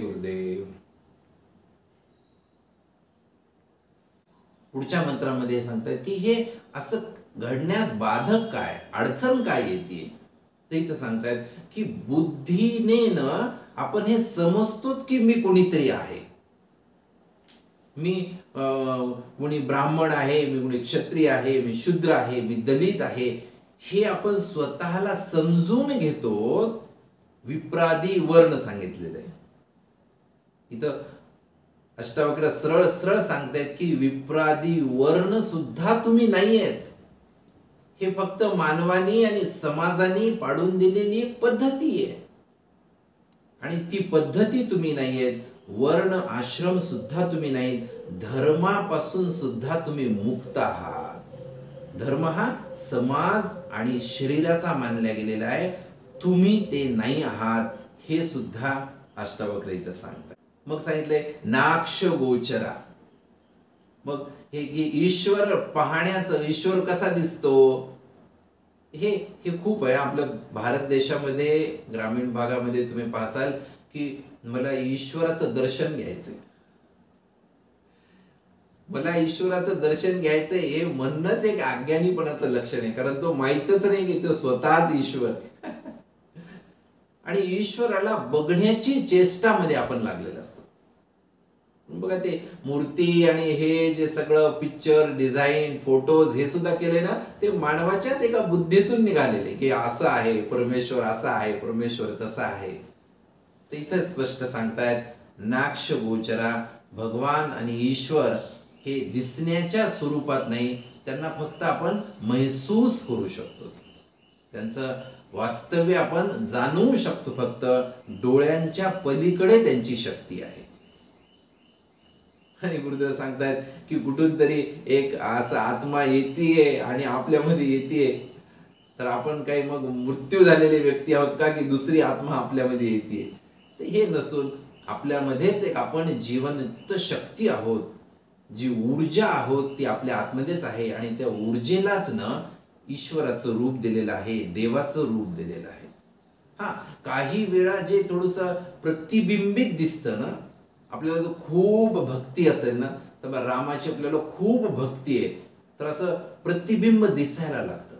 गुरुदेव. पुढच्या मंत्रामध्ये सांगतात की हे असं घडण्यास बाधक काय, अडचण काय येते. ते इथं सांगतात की बुद्धीने आपण हे समजतो की मी कोणीतरी आहे, मी कोणी ब्राह्मण आहे, मी कोणी क्षत्रिय आहे, मी शूद्र आहे, मी दलित आहे, हे आपण स्वतःला समजून घेतो. विप्रादी वर्ण सांगितलेलं आहे इथं. अष्टावक्र सरळ सरळ सांगतायत की विप्रादी वर्ण सुद्धा तुम्ही नाही आहेत. हे फक्त मानवानी आणि समाजाने पाडून दिलेली एक पद्धती आहे आणि ती पद्धती तुम्ही नाही आहेत. वर्ण आश्रम सुद्धा तुम्ही नाही, धर्मापासून सुद्धा तुम्ही मुक्त आहात. धर्म हा समाज आणि शरीराचा मानला गेलेला आहे, तुम्ही ते नाही आहात, हे सुद्धा अष्टावक्र इथं सांगतात. मग सांगितलंय नाक्ष गोचरा. मग हे ईश्वर पाहण्याचं, ईश्वर कसा दिसतो, हे खूप आहे. आपल्या भारत देशामध्ये ग्रामीण भागामध्ये तुम्ही पाहसाल की मला ईश्वराचं दर्शन घ्यायचंय, मला ईश्वराचं दर्शन घ्यायचंय, हे म्हणणंच एक अज्ञानीपणाचं लक्षण आहे. कारण तो माहीतच नाही की तो स्वतःच ईश्वर आणि ईश्वराला बघण्याची चेष्टामध्ये आपण लागलेलो असतो. बघा ते मूर्ती आणि हे जे सगळं पिक्चर डिझाईन फोटोज हे सुद्धा केले ना, ते मानवाच्याच एका बुद्धीतून निघालेले की असं आहे परमेश्वर, असा आहे परमेश्वर, तसा आहे. तर इथे स्पष्ट सांगतायत नाक्ष गोचरा. भगवान आणि ईश्वर हे दिसण्याच्या स्वरूपात नाही, त्यांना फक्त आपण महसूस करू शकतो, त्यांचं वास्तव्य आपण जाणू शकतो. फक्त डोळ्यांच्या पलीकडे त्यांची शक्ती आहे. आणि गुरुदेव सांगतायत की कुठून तरी एक असा आत्मा येतीये आणि आपल्यामध्ये येतीये, तर आपण काही मग मृत्यू झालेले व्यक्ती आहोत का की दुसरी आत्मा आपल्यामध्ये येतीये. तर हे नसून आपल्यामध्येच एक आपण जिवंत शक्ती आहोत, जी ऊर्जा आहोत ती आपल्या आतमध्येच आहे आणि त्या ऊर्जेलाच ईश्वराचं रूप दिलेलं आहे, देवाचं रूप दिलेलं आहे. हा, काही वेळा जे थोडस प्रतिबिंबित दिसतं ना, आपल्याला जो खूप भक्ती असेल ना, तर रामाची आपल्याला खूप भक्ती आहे, तर असं प्रतिबिंब दिसायला लागतं.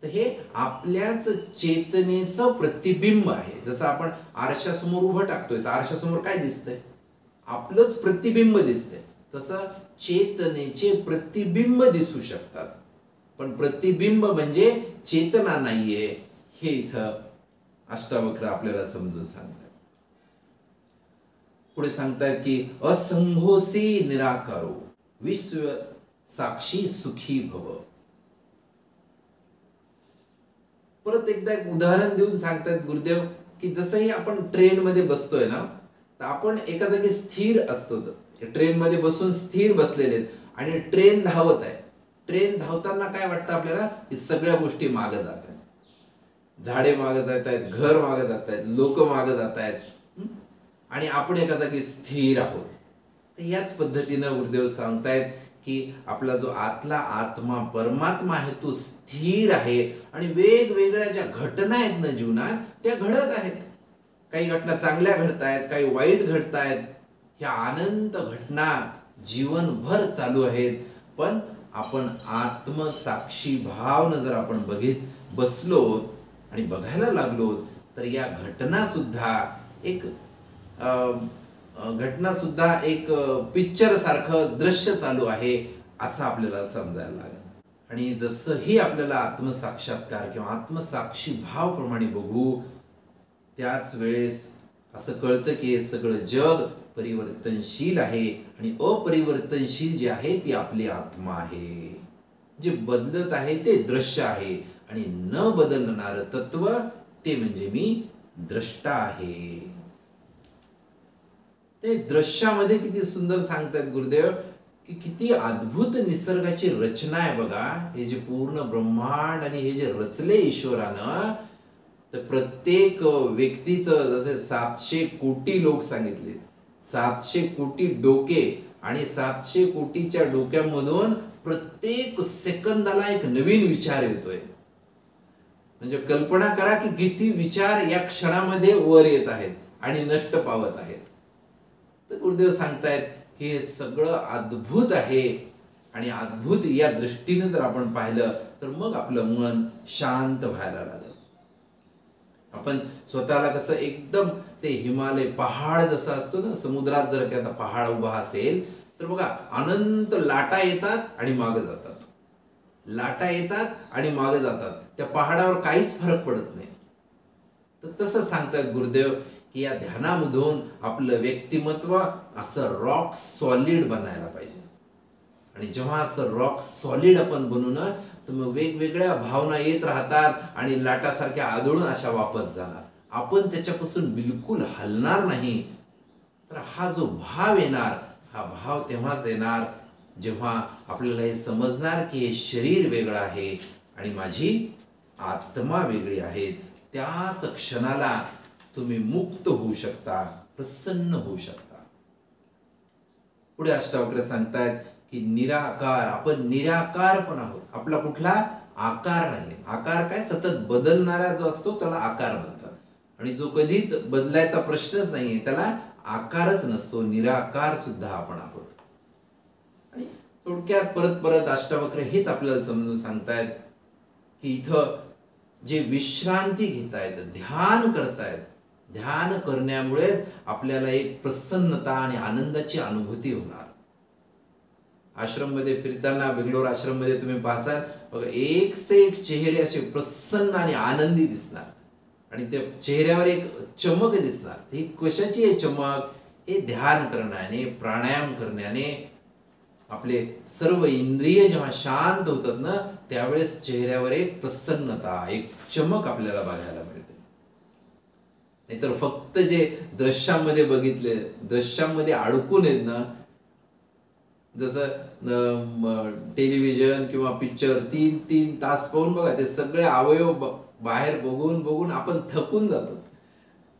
तर हे आपल्याच चेतनेचं प्रतिबिंब आहे. जसं आपण आरशासमोर उभं टाकतोय तर आरशासमोर काय दिसतंय, आपलंच प्रतिबिंब दिसतंय. तसं चेतनेचे प्रतिबिंब दिसू शकतात, पण प्रतिबिंब म्हणजे चेतना नाहीये, हे इथं अष्टावक्र आपल्याला समजून सांगतात. पुढे सांगतायत की असंघोसी निराकारो विश्व साक्षी सुखी भव. परत एकदा एक उदाहरण देऊन सांगतायत गुरुदेव की जसंही आपण ट्रेन मध्ये बसतोय ना, तर आपण एका जागी स्थिर असतो, ट्रेन मध्ये बसून स्थिर बसलेले आणि ट्रेन धावत आहे. ट्रेन धावताना काय वाटतं आपल्याला की सगळ्या गोष्टी मागे जात आहेत, झाडे मागे जात आहेत, घर मागे जात आहेत, लोक मागे जात आहेत आणि आपण एका जागी स्थिर आहोत. तर याच पद्धतीनं गुरुदेव सांगतायत की आपला जो आतला आत्मा परमात्मा आहे तो स्थिर आहे आणि वेगवेगळ्या ज्या घटना आहेत ना जीवनात, त्या घडत आहेत. काही घटना चांगल्या घडत आहेत, काही वाईट घडत आहेत. ह्या अनंत घटना जीवनभर चालू आहेत, पण आपण आत्मसाक्षी भावनं जर आपण बसलो आणि बघायला लागलो, तर या घटना सुद्धा एक पिक्चर सारखं दृश्य चालू आहे असं आपल्याला समजायला लागेल. आणि जसंही आपल्याला आत्मसाक्षात्कार किंवा आत्मसाक्षी भाव प्रमाणे बघू, त्याच वेळेस असं कळतं की हे सगळं जग परिवर्तनशील आहे आणि अपरिवर्तनशील जे आहे ती आपली आत्मा आहे. जे बदलत आहे ते दृश्य आहे आणि न बदलणारं तत्व ते म्हणजे मी द्रष्टा आहे. ते दृश्यामध्ये किती सुंदर सांगतात गुरुदेव की किती अद्भुत निसर्गाची रचना आहे बघा. हे जे पूर्ण ब्रह्मांड आणि हे जे रचले ईश्वरानं, तर प्रत्येक व्यक्तीचं जसे 700 कोटी लोक सांगितले, 700 कोटी डोके आणि 700 कोटीच्या डोक्यामधून प्रत्येक सेकंदाला एक नवीन विचार येतोय. म्हणजे कल्पना करा की किती विचार या क्षणामध्ये वर येत आहेत. आणि नष्ट पावत आहेत. तर गुरुदेव सांगतायत की हे सगळं अद्भुत आहे आणि अद्भुत या दृष्टीने जर आपण पाहिलं तर मग आपलं मन शांत व्हायला लागलं. आपण स्वतःला कसं एकदम ते हिमालय पहाड जसं असतो ना, समुद्रात जर एखादा पहाड उभा असेल तर बघा अनंत लाटा येतात आणि मागे जातात, लाटा येतात आणि मागे जातात, त्या पहाडावर काहीच फरक पडत नाही. तर तसं सांगतात गुरुदेव की या ध्यानामधून आपलं व्यक्तिमत्व असं रॉक सॉलिड बनायला पाहिजे. आणि जेव्हा असं रॉक सॉलिड आपण बनू ना तर मग वेगवेगळ्या भावना येत राहतात आणि लाटासारख्या आदळून अशा वापस जाणार. आपण त्याच्यापासून बिलकुल हलणार नाही. तर हा जो भाव येणार, हा भाव तेव्हाच येणार जेव्हा आपल्याला हे समजणार की हे शरीर वेगळं आहे आणि माझी आत्मा वेगळी आहे. त्याच क्षणाला तुम्ही मुक्त होऊ शकता, प्रसन्न होऊ शकता. पुढे अष्टावक्र सांगतायत की निराकार, आपण निराकार पण आहोत. आपला कुठला आकार नाही. आकार काय, सतत बदलणारा जो असतो त्याला आकार म्हणतात. आणि जो कधीच बदलायचा प्रश्नच नाहीये त्याला आकारच नसतो. निराकार सुद्धा आपण आहोत. आणि थोडक्यात परत परत अष्टावक्र हेच आपल्याला समजून सांगतायत की इथं जे विश्रांती घेतायत, ध्यान करतायत, ध्यान करण्यामुळेच आपल्याला एक प्रसन्नता आणि आनंदाची अनुभूती होणार. आश्रम मध्ये फिरताना, बेंगलोर आश्रम मध्ये तुम्ही पाहसाल बघा, एक से एक चेहरे असे प्रसन्न आणि आनंदी दिसणार आणि त्या चेहऱ्यावर एक चमक दिसणार. ही कशाची आहे चमक? हे ध्यान करण्याने, प्राणायाम करण्याने आपले सर्व इंद्रिय जेव्हा शांत होतात ना त्यावेळेस चेहऱ्यावर एक प्रसन्नता, एक चमक आपल्याला बघायला मिळते. नाहीतर फक्त जे दृश्यामध्ये बघितले, दृश्यामध्ये अडकून आहेत ना, जसं टेलिव्हिजन किंवा पिक्चर 3-3 तास पाहून बघा, ते सगळे अवयव बाहेर बघून बघून आपण थकून जातो.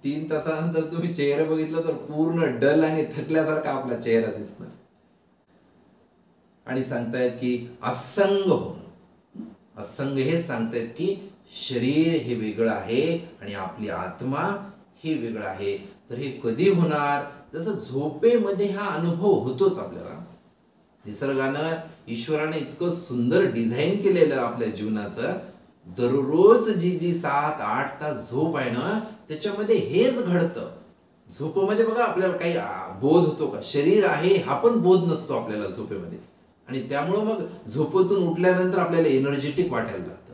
3 तासानंतर तुम्ही चेहरा बघितला तर पूर्ण डल आणि थकल्यासारखा आपला चेहरा दिसणार. आणि सांगतायत की असंग होणं. असंग हे सांगतायत की शरीर हे वेगळं आहे आणि आपली आत्मा हे वेगळं आहे. तर हे कधी होणार? जसं झोपेमध्ये हा अनुभव होतोच आपल्याला. निसर्गानं, ईश्वराने इतकं सुंदर डिझाईन केलेलं आपल्या जीवनाचं. दररोज जी 7-8 तास झोप आहे ना त्याच्यामध्ये हेच घडतं. झोपेमध्ये बघा आपल्याला काही बोध होतो का? शरीर आहे हा पण बोध नसतो आपल्याला झोपेमध्ये. आणि त्यामुळं मग झोपेतून उठल्यानंतर आपल्याला एनर्जेटिक वाटायला लागतं.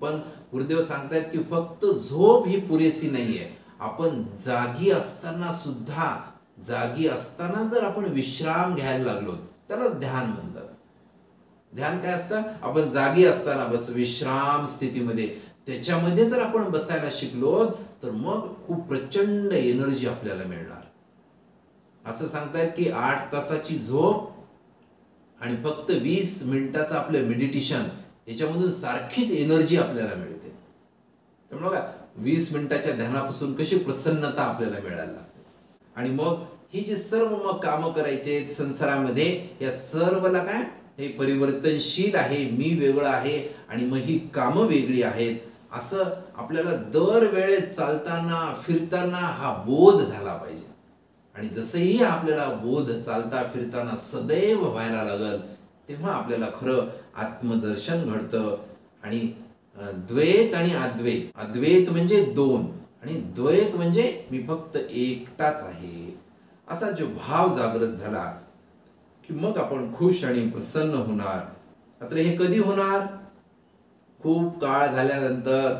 पण गुरुदेव सांगतायत की फक्त झोप ही पुरेसी नाहीये. आपण जागी असताना सुद्धा, जागी असताना जर आपण विश्राम घ्यायला लागलो त्यालाच ध्यान म्हणतात. ध्यान काय असतं? आपण जागी असताना बस विश्राम स्थितीमध्ये, त्याच्यामध्ये जर आपण बसायला शिकलो तर मग खूप प्रचंड एनर्जी आपल्याला मिळणार. असं सांगतायत की 8 तासाची झोप आणि फक्त 20 मिनिटाचं आपलं मेडिटेशन, याच्यामधून सारखीच एनर्जी आपल्याला मिळते. त्यामुळे बघा 20 मिनिटाच्या ध्यानापासून कशी प्रसन्नता आपल्याला मिळायला लागते. आणि मग ही जी सर्व मग कामं करायचे संसारामध्ये, या सर्वला काय, हे परिवर्तनशील आहे, मी वेगळं आहे आणि मग ही कामं वेगळी आहेत, असं आपल्याला दरवेळेस चालताना फिरताना हा बोध झाला पाहिजे. आणि जसंही आपल्याला बोध चालता फिरताना सदैव व्हायला लागल तेव्हा आपल्याला खरं आत्मदर्शन घडतं. आणि द्वैत आणि अद्वैत, अद्वैत म्हणजे दोन आणि द्वैत म्हणजे मी फक्त एकटाच आहे, असा जो भाव जागृत झाला की मग आपण खुश आणि प्रसन्न होणार. मात्र हे कधी होणार? खूप काळ झाल्यानंतर,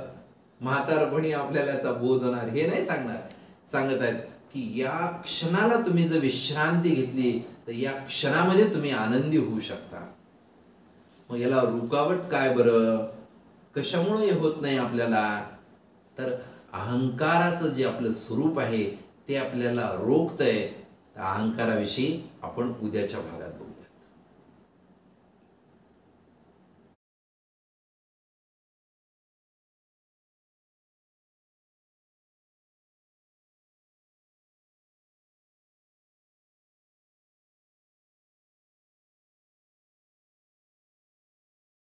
म्हातारपणी आपल्याला याचा बोध होणार. हे नाही सांगणार. सांगत आहेत की या क्षणाला तुम्ही जर विश्रांती घेतली तर या क्षणामध्ये तुम्ही आनंदी होऊ शकता. मग याला रुकावट काय बरं? कशामुळे हे होत नाही आपल्याला? तर अहंकाराचं जे आपलं स्वरूप आहे ते आपल्याला रोखतंय. त्या अहंकाराविषयी आपण उद्याच्या भागात बघू.